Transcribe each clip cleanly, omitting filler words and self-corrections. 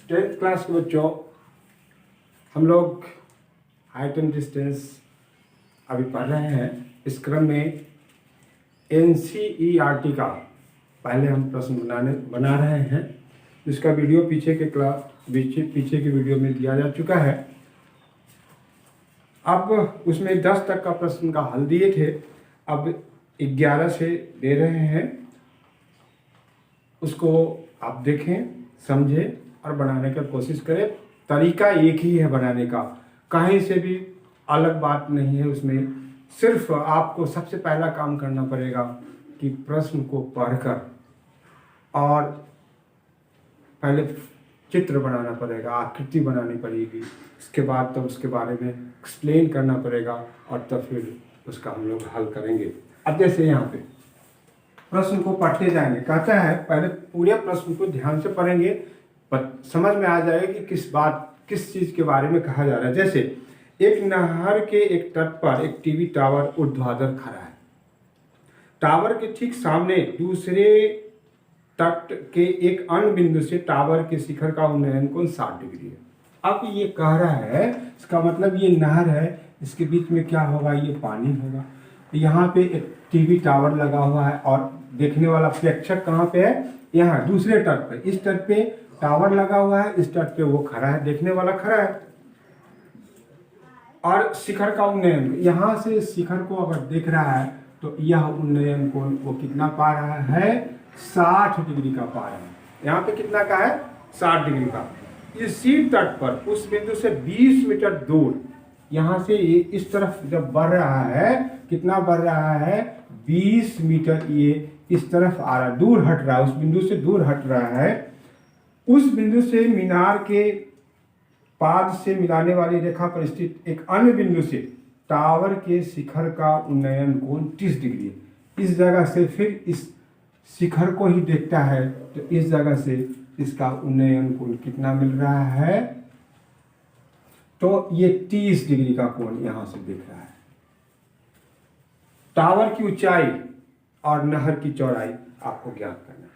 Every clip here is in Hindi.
टेंथ क्लास के बच्चों, हम लोग हाइट एंड डिस्टेंस अभी पढ़ रहे हैं। इस क्रम में NCERT का पहले हम प्रश्न बना रहे हैं। इसका वीडियो पीछे की वीडियो में दिया जा चुका है। अब उसमें 10 तक का प्रश्न का हल दिए थे, अब 11 से दे रहे हैं। उसको आप देखें, समझें और बनाने की कोशिश करें। तरीका एक ही है बनाने का, कहीं से भी अलग बात नहीं है उसमें। सिर्फ आपको सबसे पहला काम करना पड़ेगा कि प्रश्न को पढ़कर और पहले चित्र बनाना पड़ेगा, आकृति बनानी पड़ेगी। उसके बाद तो उसके बारे में एक्सप्लेन करना पड़ेगा और तब फिर उसका हम लोग हल करेंगे। अब जैसे यहाँ पे प्रश्न को पढ़ते जाएंगे, कहता है पहले पूरे प्रश्न को ध्यान से पढ़ेंगे, समझ में आ जाएगा कि किस चीज़ के बारे में कहा जा रहा है। जैसे एक नहर के एक तट पर एक टीवी टावर ऊर्ध्वाधर खड़ा है। टावर के ठीक सामने दूसरे तट के एक अन्य बिंदु से टावर के शिखर का उन्नयन कोण 60 डिग्री है। अब ये कह रहा है, इसका मतलब ये नहर है, इसके बीच में क्या होगा, ये पानी होगा। यहाँ पे एक टीवी टावर लगा हुआ है और देखने वाला प्रेक्षक कहाँ पे है, यहाँ दूसरे तट पे। इस तट पे टावर लगा हुआ है, इस तट पे वो खड़ा है, देखने वाला खड़ा है। और शिखर का उन्नयन, यहाँ से शिखर को अगर देख रहा है तो यह उन्नयन कोण वो कितना पा रहा है, 60 डिग्री का पा रहा है। यहाँ पे कितना का है, 60 डिग्री का। इसी तट पर उस बिंदु से 20 मीटर दूर, यहाँ से ये इस तरफ जब बढ़ रहा है, कितना बढ़ रहा है, 20 मीटर ये इस तरफ आ रहा है, दूर हट रहा है, उस बिंदु से दूर हट रहा है। उस बिंदु से मीनार के पाद से मिलाने वाली रेखा पर स्थित एक अन्य बिंदु से टावर के शिखर का उन्नयन कोण 30 डिग्री है। इस जगह से फिर इस शिखर को ही देखता है तो इस जगह से इसका उन्नयन कोण कितना मिल रहा है, तो ये 30 डिग्री का कोण यहां से देख रहा है। टावर की ऊंचाई और नहर की चौड़ाई आपको ज्ञात करना है।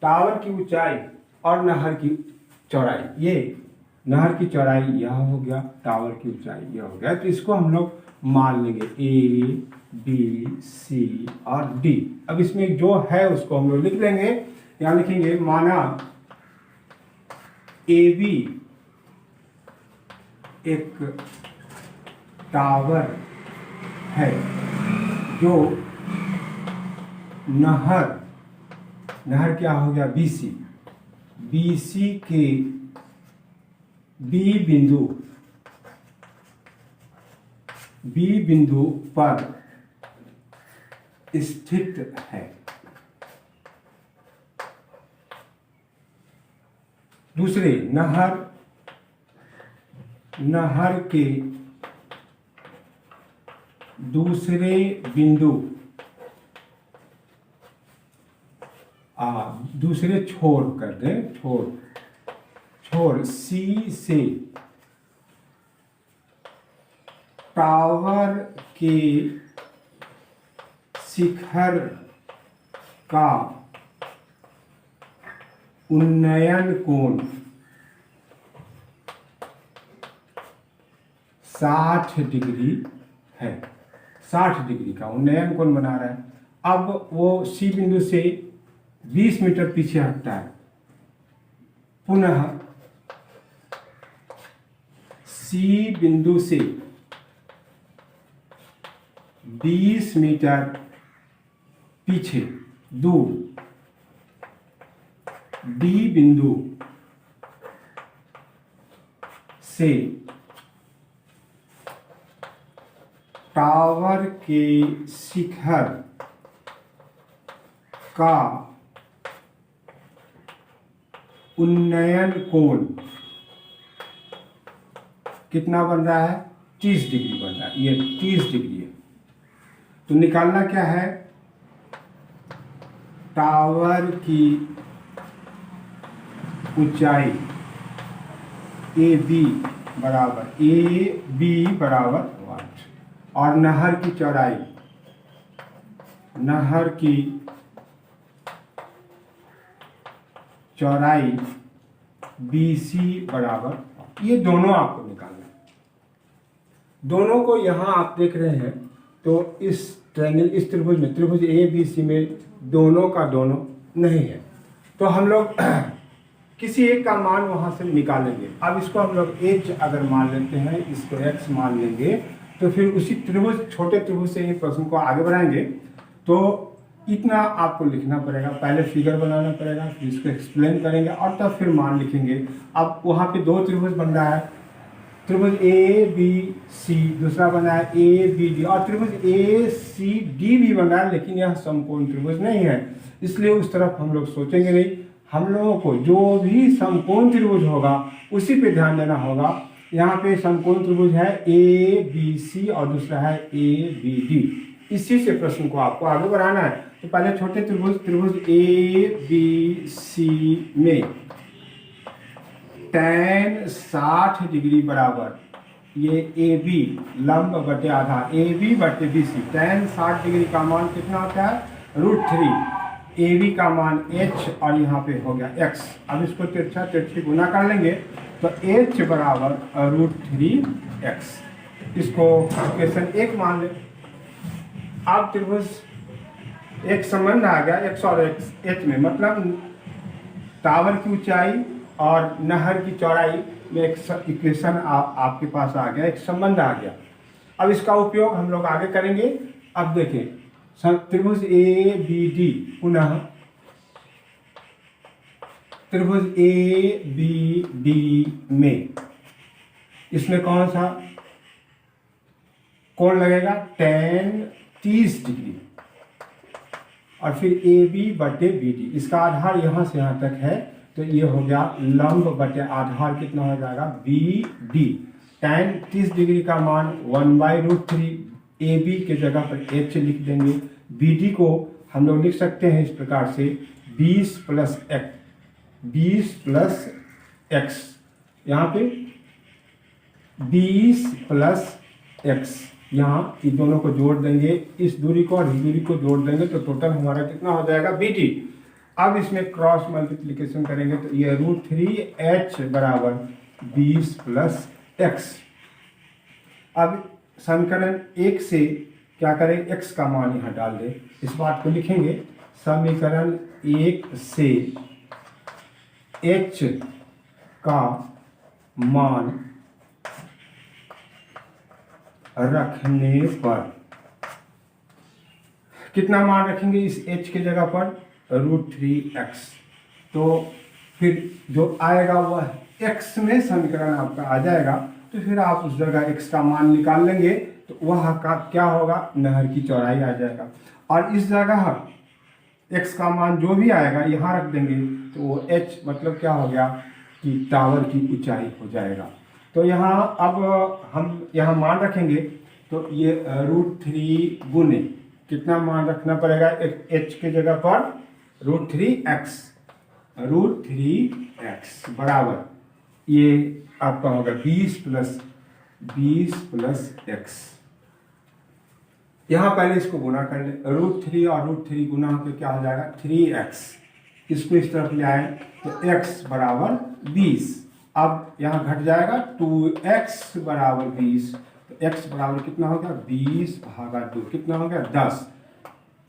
टावर की ऊंचाई और नहर की चौड़ाई, ये नहर की चौड़ाई यह हो गया, टावर की ऊंचाई यह हो गया। तो इसको हम लोग मान लेंगे A, B, C और D। अब इसमें जो है उसको हम लोग लिख लेंगे। यहाँ लिखेंगे, माना AB एक टावर है जो नहर क्या हो गया, BC के B बिंदु पर स्थित है। दूसरे नहर के दूसरे बिंदु दूसरे छोर कर दें, छोर C से टावर के शिखर का उन्नयन कोण 60 डिग्री है। 60 डिग्री का उन्नयन कोण बना रहा है। अब वो C बिंदु से 20 मीटर पीछे हटता है। पुनः C बिंदु से 20 मीटर पीछे दूर D बिंदु से टावर के शिखर का उन्नयन कोण कितना बन रहा है, 30 डिग्री बन रहा है। ये 30 डिग्री है। तो निकालना क्या है, टावर की ऊंचाई AB बराबर 8 और नहर की चौड़ाई, नहर की चौड़ाई BC बराबर, ये दोनों आपको निकालना है। दोनों को यहाँ आप देख रहे हैं तो इस ट्रायंगल, इस त्रिभुज में, त्रिभुज ABC में दोनों का दोनों नहीं है, तो हम लोग किसी एक का मान वहाँ से निकालेंगे। अब इसको हम लोग H अगर मान लेते हैं, इसको X मान लेंगे, तो फिर उसी त्रिभुज, छोटे त्रिभुज से ही प्रश्न को आगे बढ़ाएंगे। तो इतना आपको लिखना पड़ेगा, पहले फिगर बनाना पड़ेगा, फिर इसको एक्सप्लेन करेंगे और तब फिर मान लिखेंगे। अब वहाँ पे दो त्रिभुज बन रहा है, त्रिभुज ABC, दूसरा बना है ABD, और त्रिभुज ACD भी बना है, लेकिन यह समकोण त्रिभुज नहीं है, इसलिए उस तरफ हम लोग सोचेंगे नहीं। हम लोगों को जो भी समकोण त्रिभुज होगा उसी पे ध्यान देना होगा। यहाँ पे समकोण त्रिभुज है ABC और दूसरा है ABD, इसी से प्रश्न को आपको आगे बढ़ाना है। तो पहले छोटे त्रिभुज, त्रिभुज ABC में tan 60 डिग्री बराबर, ये AB लंब बटे आधार, AB बटे BC, tan 60 डिग्री का मान कितना होता है, √3, AB का मान H और यहाँ पे हो गया X। अब इसको तिरछा तिरछी गुना कर लेंगे तो H बराबर √3x, इसको इक्वेशन 1 मान ले। अब त्रिभुज एक संबंध आ गया X और H में, मतलब टावर की ऊंचाई और नहर की चौड़ाई में एक इक्वेशन आपके पास आ गया, एक संबंध आ गया। अब इसका उपयोग हम लोग आगे करेंगे। अब देखें त्रिभुज ABD, पुनः त्रिभुज ABD में इसमें कौन सा कोण लगेगा, tan 30 डिग्री, और फिर AB बटे BD, इसका आधार यहाँ से यहाँ तक है, तो ये हो गया लंब बटे आधार कितना हो जाएगा, BD। tan 30 डिग्री का मान 1/√3, AB के जगह पर H लिख देंगे, BD को हम लोग लिख सकते हैं इस प्रकार से 20 प्लस x, यहाँ पे 20 प्लस x, यहाँ इन दोनों को जोड़ देंगे, इस दूरी को और इस दूरी को जोड़ देंगे तो टोटल हमारा कितना हो जाएगा, BD। अब इसमें क्रॉस मल्टीप्लिकेशन करेंगे तो ये √3h बराबर 20 प्लस x। अब समीकरण 1 से क्या करें, x का मान यहाँ डाल दें, इस बात को लिखेंगे। समीकरण 1 से h का मान रखने पर कितना मान रखेंगे, इस h की जगह पर √3x, तो फिर जो आएगा वह x में समीकरण आपका आ जाएगा। तो फिर आप उस जगह x का मान निकाल लेंगे तो वह का क्या होगा, नहर की चौड़ाई आ जाएगा, और इस जगह x का मान जो भी आएगा यहाँ रख देंगे तो वो h मतलब क्या हो गया कि टावर की ऊंचाई हो जाएगा। तो यहाँ अब हम यहाँ मान रखेंगे तो ये √3 गुने कितना मान रखना पड़ेगा, h के जगह पर √3x, √3x बराबर ये आपका होगा 20 प्लस x। यहाँ पहले इसको गुना कर ले, √3 और √3 गुना होकर क्या हो जाएगा, 3x, इसको इस तरफ ले आए तो x बराबर 20। अब यहाँ घट जाएगा 2x बराबर 20, तो x बराबर कितना हो गया, 20/2, कितना हो गया, 10।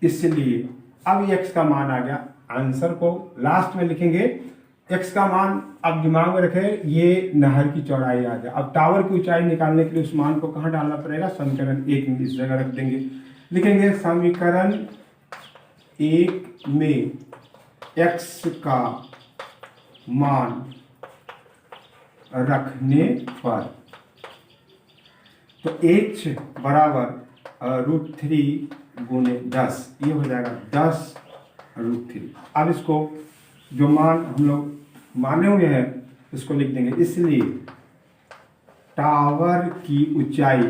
इसलिए अब x का मान आ गया, आंसर को लास्ट में लिखेंगे। x का मान अब दिमाग में रखें, ये नहर की चौड़ाई आ गया। अब टावर की ऊंचाई निकालने के लिए उस मान को कहाँ डालना पड़ेगा, समीकरण 1 में इस जगह रख देंगे। लिखेंगे समीकरण 1 में x का मान रखने पर, तो h बराबर √3 गुने 10, ये हो जाएगा 10√3। अब इसको जो मान हम लोग माने हुए हैं इसको लिख देंगे। इसलिए टावर की ऊंचाई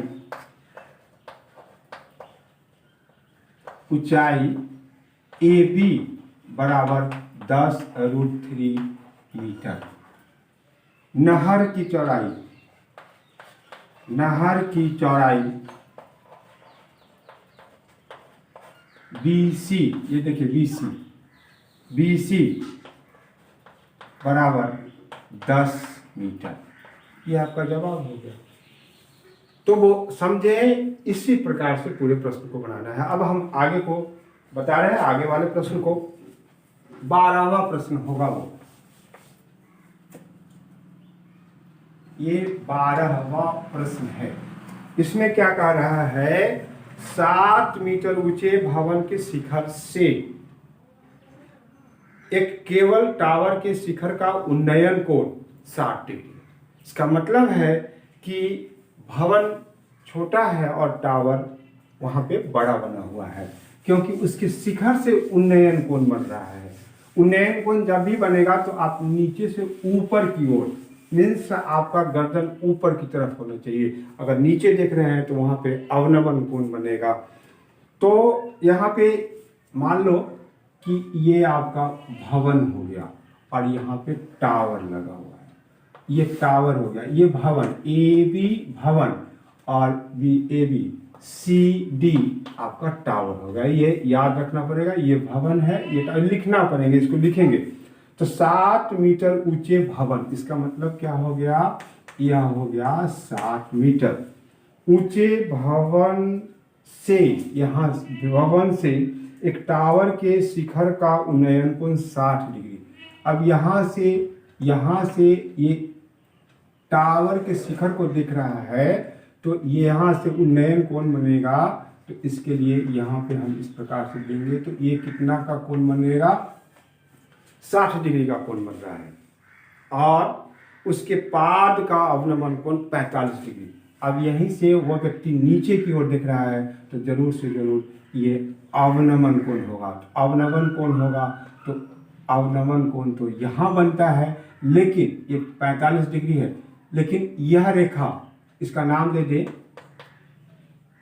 AB बराबर 10√3 मीटर। नहर की चौड़ाई BC, ये देखिए BC बराबर 10 मीटर। ये आपका जवाब हो गया। तो वो समझे, इसी प्रकार से पूरे प्रश्न को बनाना है। अब हम आगे को बता रहे हैं, आगे वाले प्रश्न को 12वां प्रश्न होगा वो। ये 12वां प्रश्न है। इसमें क्या कह रहा है, 7 मीटर ऊंचे भवन के शिखर से एक केबल टावर के शिखर का उन्नयन कोण 60 डिग्री। इसका मतलब है कि भवन छोटा है और टावर वहां पे बड़ा बना हुआ है, क्योंकि उसके शिखर से उन्नयन कोण बन रहा है। उन्नयन कोण जब भी बनेगा तो आप नीचे से ऊपर की ओर, मीन्स आपका गर्दन ऊपर की तरफ होना चाहिए। अगर नीचे देख रहे हैं तो वहां पे अवनमन कोण बनेगा। तो यहाँ पे मान लो कि ये आपका भवन हो गया और यहाँ पे टावर लगा हुआ है, ये टावर हो गया, ये भवन ए बी भवन और B A B C D आपका टावर हो गया। ये याद रखना पड़ेगा, ये भवन है, ये लिखना पड़ेगा, इसको लिखेंगे। तो 7 मीटर ऊंचे भवन, इसका मतलब क्या हो गया, यह हो गया 7 मीटर ऊंचे भवन से, यहाँ भवन से एक टावर के शिखर का उन्नयन कोण 60 डिग्री। अब यहाँ से ये टावर के शिखर को दिख रहा है, तो यहाँ से उन्नयन कोण बनेगा। तो इसके लिए यहाँ पे हम इस प्रकार से देंगे, तो ये कितना का कोण बनेगा, 60 डिग्री का कोण बन रहा है। और उसके पाद का अवनमन कोण 45 डिग्री। अब यहीं से वो व्यक्ति नीचे की ओर देख रहा है, तो जरूर से जरूर ये अवनमन कोण होगा। तो अवनमन कोण होगा, तो अवनमन कोण तो यहाँ बनता है, लेकिन ये 45 डिग्री है। लेकिन यह रेखा, इसका नाम दे दे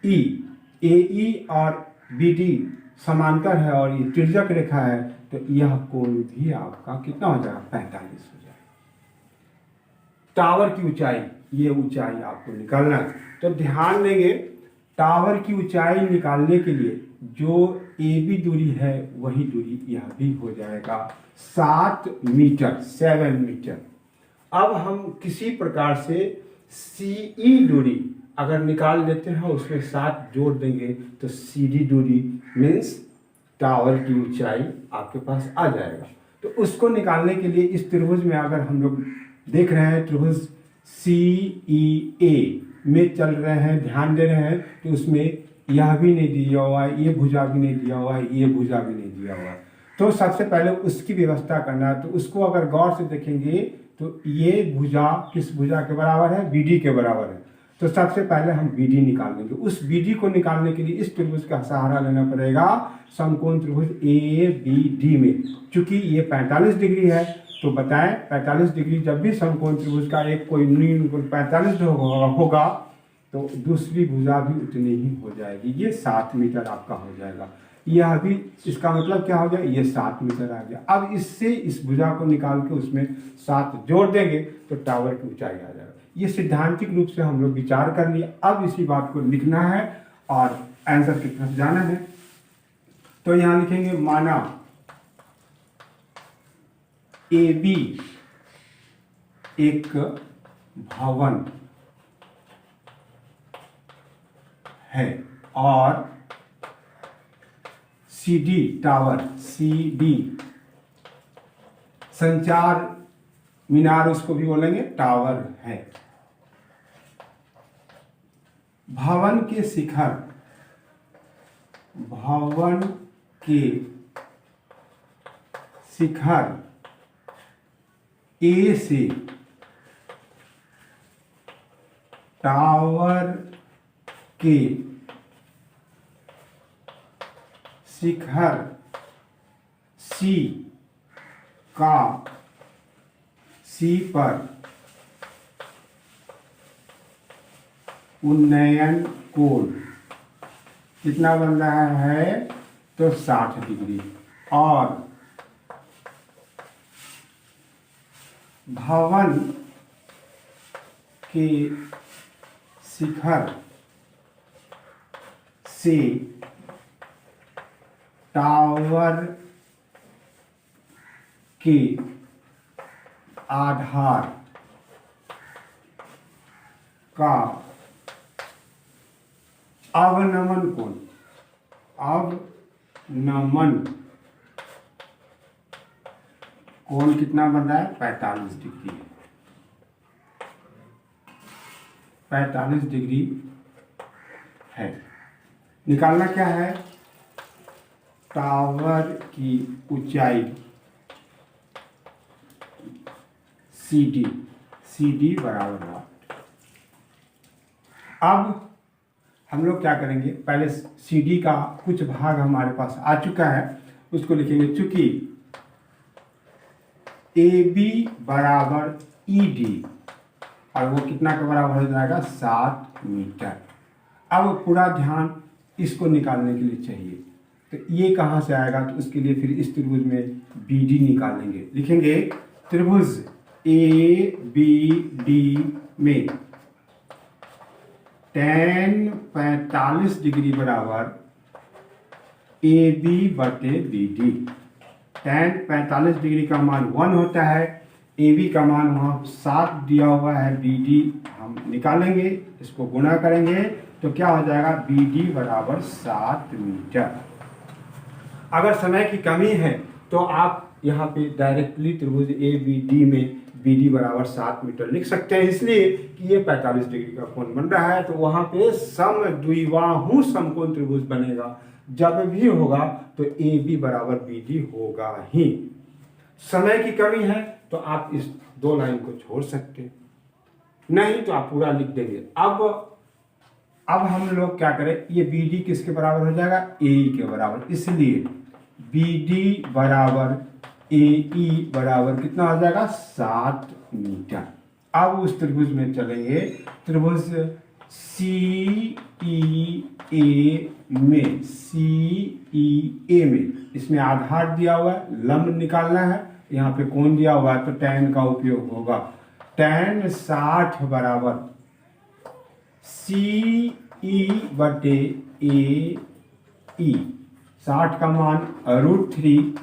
ई, ए ई और बी डी समांतर है और ये तिर्यक रेखा है, तो यह कोण भी आपका कितना हो जाएगा, 45 हो जाएगा। टावर की ऊंचाई, ये ऊंचाई आपको निकालना है। तो ध्यान देंगे, टावर की ऊंचाई निकालने के लिए जो ए बी दूरी है वही दूरी यह भी हो जाएगा 7 मीटर, 7 मीटर। अब हम किसी प्रकार से सी ई दूरी अगर निकाल लेते हैं, उसमें 7 जोड़ देंगे तो सी डी दूरी मीन्स टावर की ऊंचाई आपके पास आ जाएगा। तो उसको निकालने के लिए इस त्रिभुज में अगर हम लोग देख रहे हैं, त्रिभुज सी ई ए में चल रहे हैं, ध्यान दे रहे हैं, तो उसमें यह भी नहीं दिया हुआ है, ये भुजा भी नहीं दिया हुआ है, ये भुजा भी नहीं दिया हुआ है। तो सबसे पहले उसकी व्यवस्था करना है। तो उसको अगर गौर से देखेंगे तो ये भुजा किस भुजा के बराबर है, बी डी के बराबर है। तो सबसे पहले हम बी डी निकाल लेंगे। उस बी डी को निकालने के लिए इस त्रिभुज का सहारा लेना पड़ेगा समकोण त्रिभुज ए बी डी में। चूंकि ये 45 डिग्री है, तो बताएं 45 डिग्री जब भी समकोण त्रिभुज का एक कोई 45 होगा तो दूसरी भुजा भी उतनी ही हो जाएगी। ये 7 मीटर आपका हो जाएगा। यह भी, इसका मतलब क्या हो गया, ये 7 मीटर आ गया। अब इससे इस भुजा को निकाल के उसमें 7 जोड़ देंगे तो टावर की ऊंचाई आ जाएगा। ये सिद्धांतिक रूप से हम लोग विचार कर लिए। अब इसी बात को लिखना है और आंसर की तरफ जाना है। तो यहां लिखेंगे, माना ए बी एक भवन है और C D tower, C D संचार मीनार उसको भी बोलेंगे, टावर है। भवन के शिखर, भवन के शिखर ए से टावर के शिखर सी का, सी पर उन्नयन कोण कितना बन रहा है, तो 60 डिग्री। और भवन के शिखर से टावर के आधार का अवनमन कोण, अवनमन कोण कितना बन रहा है? 45 डिग्री। 45 डिग्री है। निकालना क्या है? टावर की ऊंचाई CD, CD बराबर वाट। अब हम लोग क्या करेंगे, पहले CD का कुछ भाग हमारे पास आ चुका है, उसको लिखेंगे। चूंकि AB बराबर ED और वो कितना के बराबर हो जाएगा? 7 मीटर। अब पूरा ध्यान इसको निकालने के लिए चाहिए, तो ये कहाँ से आएगा? तो उसके लिए फिर इस त्रिभुज में BD निकालेंगे। लिखेंगे त्रिभुज ABD में tan 45 डिग्री बराबर AB बटे BD। tan 45 डिग्री का मान 1 होता है, AB का मान वहाँ 7 दिया हुआ है, BD हम निकालेंगे, इसको गुणा करेंगे तो क्या हो जाएगा? BD बराबर 7 मीटर। अगर समय की कमी है तो आप यहाँ पे डायरेक्टली त्रिभुज ABD में BD बराबर 7 मीटर लिख सकते हैं, इसलिए कि ये 45 डिग्री का कोण बन रहा है, तो वहाँ पे समद्विबाहु समकोण त्रिभुज बनेगा। जब भी होगा तो AB बराबर BD होगा ही। समय की कमी है तो आप इस 2 लाइन को छोड़ सकते, नहीं तो आप पूरा लिख देंगे। अब हम लोग क्या करें, ये BD किसके बराबर हो जाएगा? AE के बराबर, इसलिए BD बराबर AE बराबर कितना हो जाएगा? 7 मीटर। अब उस त्रिभुज में चलेंगे, त्रिभुज CEA में इसमें आधार दिया हुआ है, लंब निकालना है, यहाँ पे कोण दिया हुआ है, तो tan का उपयोग होगा। tan 60 बराबर CE बटे AE। 60 का मान √3,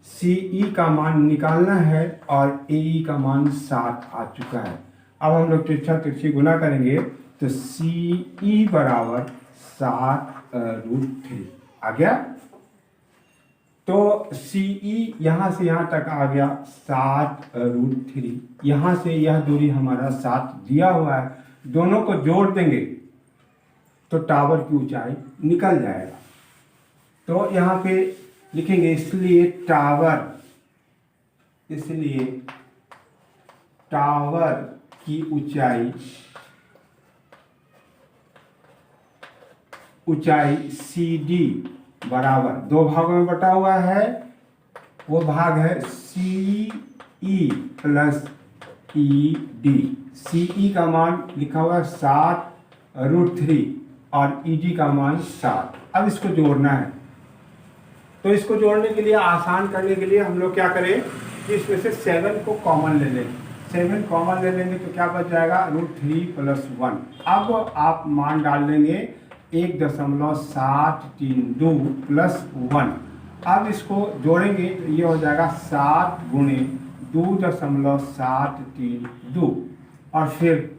CE का मान निकालना है और AE का मान 7 आ चुका है। अब हम लोग तिरछा तिरछी गुना करेंगे तो CE बराबर 7√3 आ गया। तो CE यहाँ से यहाँ तक आ गया 7√3। यहाँ से यह दूरी हमारा 7 दिया हुआ है, दोनों को जोड़ देंगे तो टावर की ऊंचाई निकल जाएगा। तो यहाँ पे लिखेंगे, इसलिए टावर की ऊंचाई CD बराबर 2 भागों में बटा हुआ है, वो भाग है CE प्लस ED। CE का मान लिखा हुआ है 7√3 और ED का मान 7। अब इसको जोड़ना है, तो इसको जोड़ने के लिए, आसान करने के लिए हम लोग क्या करें कि इसमें से 7 को कॉमन ले लें। 7 कॉमन ले लेंगे तो क्या बच जाएगा? √3 + 1। अब आप मान डाल लेंगे 1.732 + 1। अब इसको जोड़ेंगे तो ये हो जाएगा 7 × 2.732 और फिर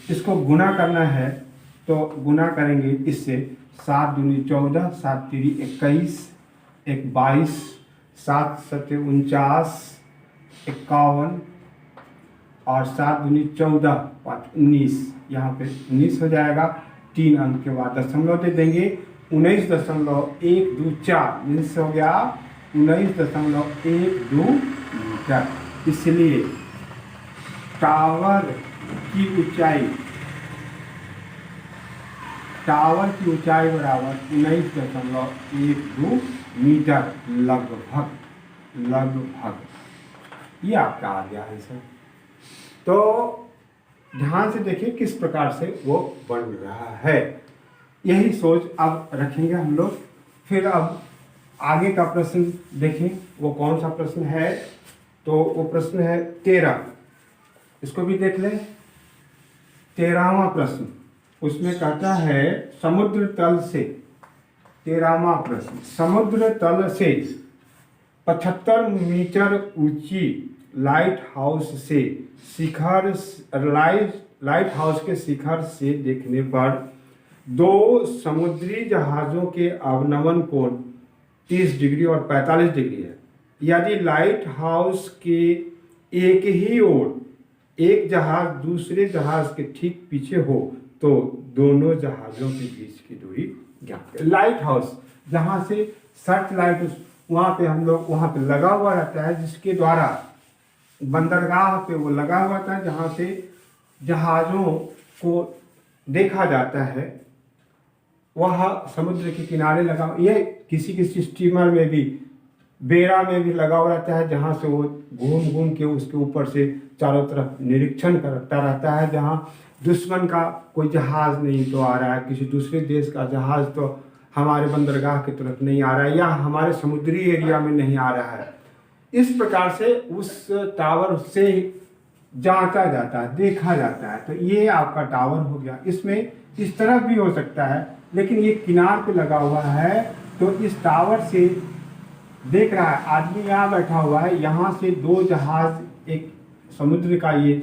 इसको गुना करना है, तो गुना करेंगे इससे। 7 दूनी 14, 7 तिरी 21, 1 22, 7 सत्ते 49, 51 और 7 दूनी 14, 5 19, यहाँ पे 19 हो जाएगा। 3 अंक के बाद दशमलव दे देंगे, 19.124 मीन्स हो गया 19.12 मीटर। इसलिए टावर की ऊंचाई बराबर 19.12 मीटर लगभग। ये आपका आ गया है सर। तो ध्यान से देखिए किस प्रकार से वो बन रहा है, यही सोच अब रखेंगे हम लोग। फिर अब आगे का प्रश्न देखें, वो कौन सा प्रश्न है? तो वो प्रश्न है 13, इसको भी देख लें। 13वां प्रश्न, उसमें कहता है समुद्र तल से, 13वां प्रश्न, समुद्र तल से 75 मीटर ऊंची लाइट हाउस से शिखर लाइट हाउस के शिखर से देखने पर दो समुद्री जहाज़ों के अवनमन कोण 30 डिग्री और 45 डिग्री है। यदि लाइट हाउस के एक ही ओर एक जहाज दूसरे जहाज के ठीक पीछे हो तो दोनों जहाज़ों के बीच की दूरी ज्ञात करें। लाइट हाउस जहाँ से सर्च लाइट वहाँ पे हम लोग वहाँ पे लगा हुआ रहता है, जिसके द्वारा बंदरगाह पे वो लगा हुआ था जहाँ से जहाज़ों को देखा जाता है। वह समुद्र के किनारे लगा, ये किसी किसी स्टीमर में भी बेड़ा में भी लगा हुआ रहता है, जहाँ से वो घूम घूम के उसके ऊपर से चारों तरफ निरीक्षण करता रहता है। जहाँ दुश्मन का कोई जहाज़ नहीं तो आ रहा है, किसी दूसरे देश का जहाज़ तो हमारे बंदरगाह की तरफ नहीं आ रहा है या हमारे समुद्री एरिया में नहीं आ रहा है। इस प्रकार से उस टावर से जांचा जाता है, देखा जाता है। तो ये आपका टावर हो गया। इसमें इस तरफ भी हो सकता है, लेकिन ये किनार पे लगा हुआ है तो इस टावर से देख रहा है आदमी, यहाँ बैठा हुआ है, यहाँ से दो जहाज, एक समुद्र का ये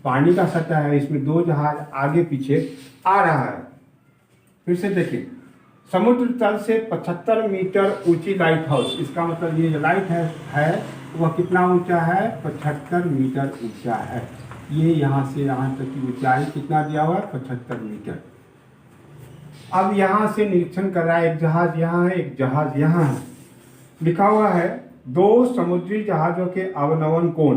पानी का सतह है, इसमें दो जहाज आगे पीछे आ रहा है। फिर से देखिए, समुद्र तल से 75 मीटर ऊंची लाइट हाउस, इसका मतलब ये जो लाइट है वह कितना ऊंचा है, 75 मीटर ऊंचा है। ये यहाँ से यहाँ तक की ऊंचाई कितना दिया हुआ है, 75 मीटर। अब यहाँ से निरीक्षण कर रहा है, एक जहाज यहाँ है, एक जहाज यहाँ है। लिखा हुआ है दो समुद्री जहाजों के अवनमन कोण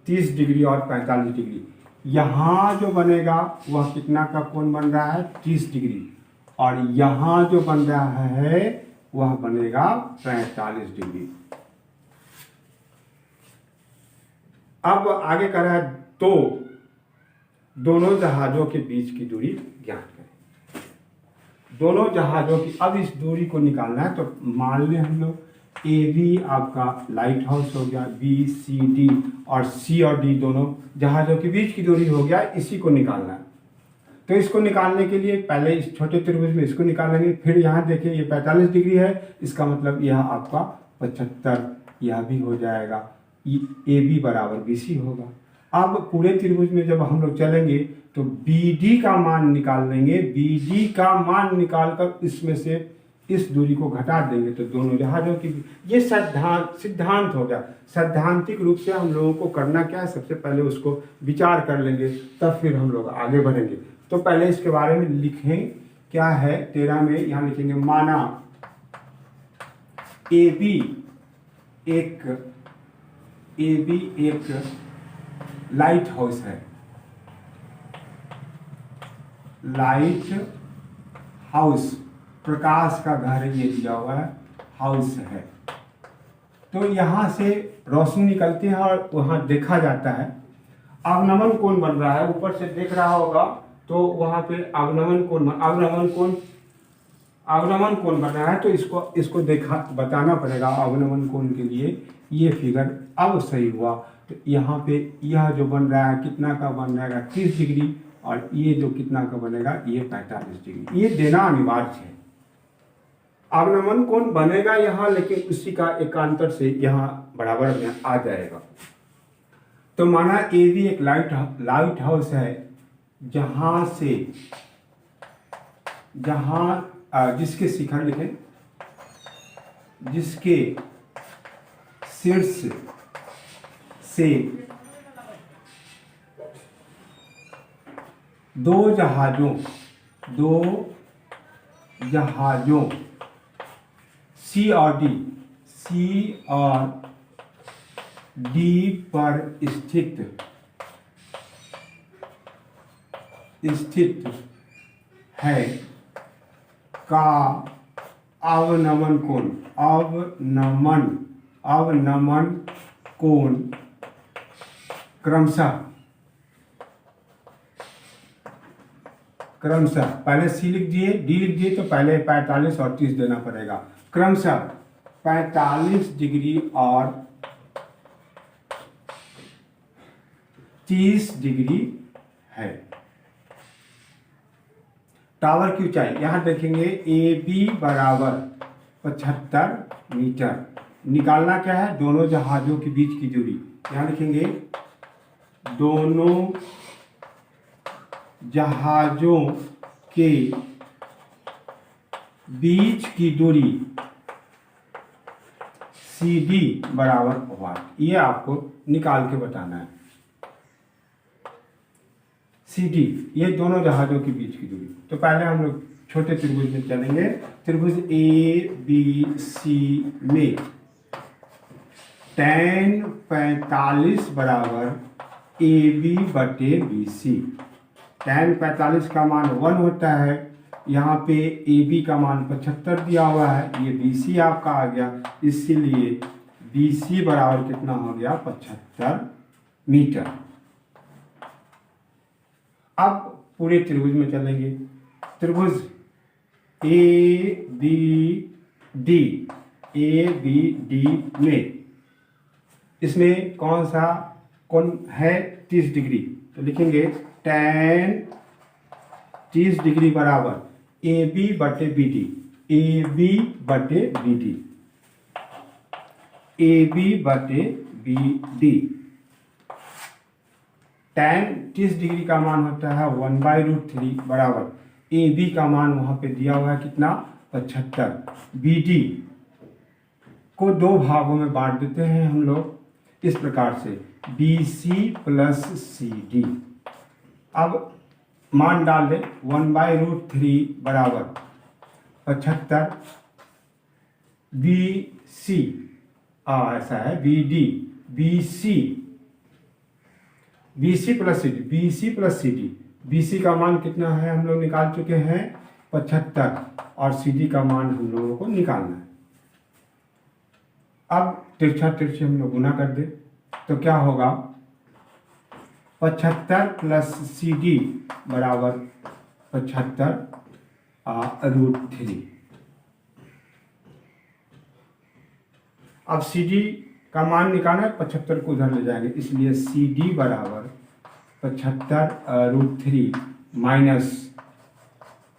30 डिग्री और 45 डिग्री। यहाँ जो बनेगा वह कितना का कोण बन रहा है, 30 डिग्री, और यहाँ जो बन रहा है वह बनेगा 45 डिग्री। अब आगे कर रहा है तो दोनों जहाजों के बीच की दूरी ज्ञात करें। दोनों जहाजों की, अब इस दूरी को निकालना है तो मान लें हम लोग ए बी आपका लाइट हाउस हो गया, बी सी डी, और सी और डी दोनों जहाजों के बीच की दूरी हो गया, इसी को निकालना है। तो इसको निकालने के लिए पहले इस छोटे त्रिभुज में इसको निकालेंगे, फिर यहाँ देखिए ये 45 डिग्री है, इसका मतलब यह आपका 75, यह भी हो जाएगा, ए बी बराबर बी सी होगा। अब पूरे त्रिभुज में जब हम लोग चलेंगे तो बी डी का मान निकाल लेंगे, बी डी का मान निकाल कर इसमें से इस दूरी को घटा देंगे तो दोनों जहाजों की, ये सिद्धांत हो गया। सैद्धांतिक रूप से हम लोगों को करना क्या है, सबसे पहले उसको विचार कर लेंगे, तब फिर हम लोग आगे बढ़ेंगे। तो पहले इसके बारे में लिखें, क्या है 13 में यहाँ लिखेंगे, माना ए बी एक लाइट हाउस है, लाइट हाउस प्रकाश का घर ये दिया हुआ है, हाउस है। तो यहाँ से रोशनी निकलती है और वहाँ देखा जाता है। अवनमन कोण बन रहा है, ऊपर से देख रहा होगा तो वहाँ पे अवनमन कोण बन रहा है। तो इसको देखा बताना पड़ेगा अवनमन कोण के लिए। ये फिगर अब सही हुआ। तो यहाँ पे यह जो बन रहा है कितना का बन रहेगा, 30 डिग्री, और ये जो कितना का बनेगा, ये 45 डिग्री। ये देना अनिवार्य है। अवनमन कोण बनेगा यहाँ, लेकिन उसी का एकांतर से यहाँ बराबर में आ जाएगा। तो माना ए भी एक लाइट हाउस है, जिसके शिखर लिखें, जिसके शीर्ष से दो जहाजों सी और डी पर स्थित है का अवनमन कोण क्रमशः पहले सी लिख दिए, डी लिख दिए, तो पहले 45 और 30 देना पड़ेगा। क्रमशः 45 डिग्री और 30 डिग्री है। टावर की ऊंचाई यहाँ देखेंगे, ए बी बराबर 75 मीटर। निकालना क्या है, दोनों जहाजों के बीच की दूरी। यहाँ लिखेंगे दोनों जहाजों के बीच की दूरी CD बराबर वाट, ये आपको निकाल के बताना है। CD ये दोनों जहाजों के बीच की दूरी। तो पहले हम लोग छोटे त्रिभुज में चलेंगे। त्रिभुज ABC में tan 45 बराबर AB बटे BC। tan 45 का मान 1 होता है, यहाँ पे AB का मान 75 दिया हुआ है, ये BC आपका आ गया, इसीलिए BC बराबर कितना हो गया 75 मीटर। अब पूरे त्रिभुज में चलेंगे। त्रिभुज ABD में इसमें कौन सा कोण है 30 डिग्री, तो लिखेंगे tan 30 डिग्री बराबर AB बटे BD। AB बटे BD, AB बटे BD। tan 30 डिग्री का मान होता है 1/√3 बराबर AB का मान वहां पे दिया हुआ है कितना 75। BD को दो भागों में बांट देते हैं हम लोग इस प्रकार से BC प्लस CD। अब मान डाल दें 1/√3 बराबर 75 BC ऐसा है BD BC plus CD, BC plus CD। BC का मान कितना है हम लोग निकाल चुके हैं 75 और CD का मान हम लोगों को निकालना है। अब तिरछा तिरछे हम लोग गुना कर दे तो क्या होगा 75 प्लस CD बराबर 75√3। अब CD का मान निकालना है, 75 को उधर ले जाएंगे, इसलिए CD बराबर 75√3 माइनस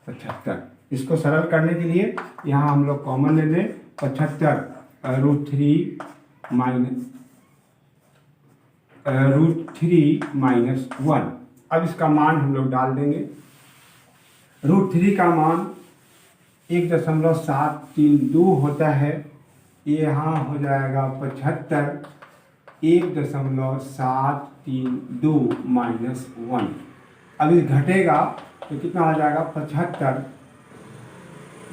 75। इसको सरल करने के लिए यहाँ हम लोग कॉमन ले लें 75√3 माइनस 1। अब इसका मान हम लोग डाल देंगे। √3 का मान 1.732 होता है, ये यहाँ हो जाएगा 75 1.732 माइनस 1। अब इस घटेगा तो कितना हो जाएगा 75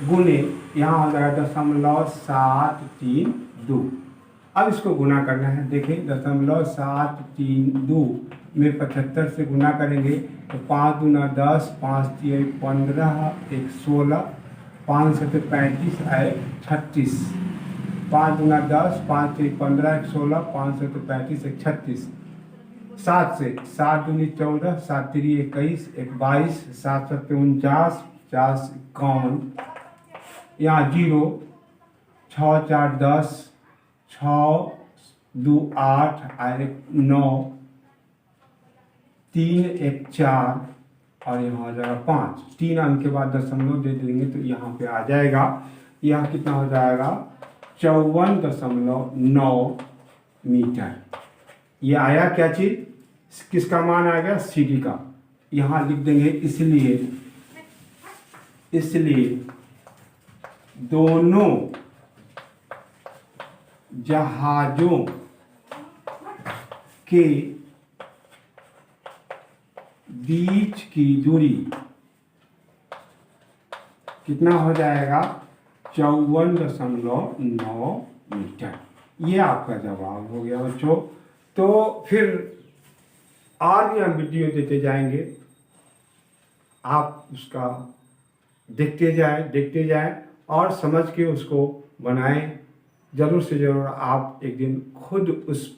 गुने यहाँ हो जाएगा 0.732। अब इसको गुना करना है। देखिए 0.732 में 75 से गुना करेंगे तो 5 दूना 10, 5 3 15, 1 16, 5 7 35 आए 36, 5 दूना 10, 5 3 15, 1 16, 5 7 35, 1 36, 7 से 7 दूनी 14, 7 3 21, 1 22, 7 7 49, 50 51, यहाँ 0, 6 4 10, 6 2 8, 9, 3 1 4 और यहाँ हो जाएगा 5। 3 अंक के बाद दशमलव दे देंगे तो यहाँ पे आ जाएगा, यहाँ कितना हो जाएगा 54.9 मीटर। ये आया क्या चीज, किसका मान आ गया CD का, यहाँ लिख देंगे। इसलिए दोनों जहाजों के बीच की दूरी कितना हो जाएगा 54.9 मीटर। ये आपका जवाब हो गया बच्चों। तो फिर और भी हम वीडियो देते जाएंगे, आप उसका देखते जाएं और समझ के उसको बनाएं। ज़रूर से ज़रूर आप एक दिन खुद उस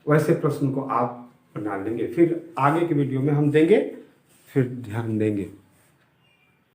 वैसे प्रश्न को आप बना लेंगे। फिर आगे के वीडियो में हम देंगे, फिर ध्यान देंगे।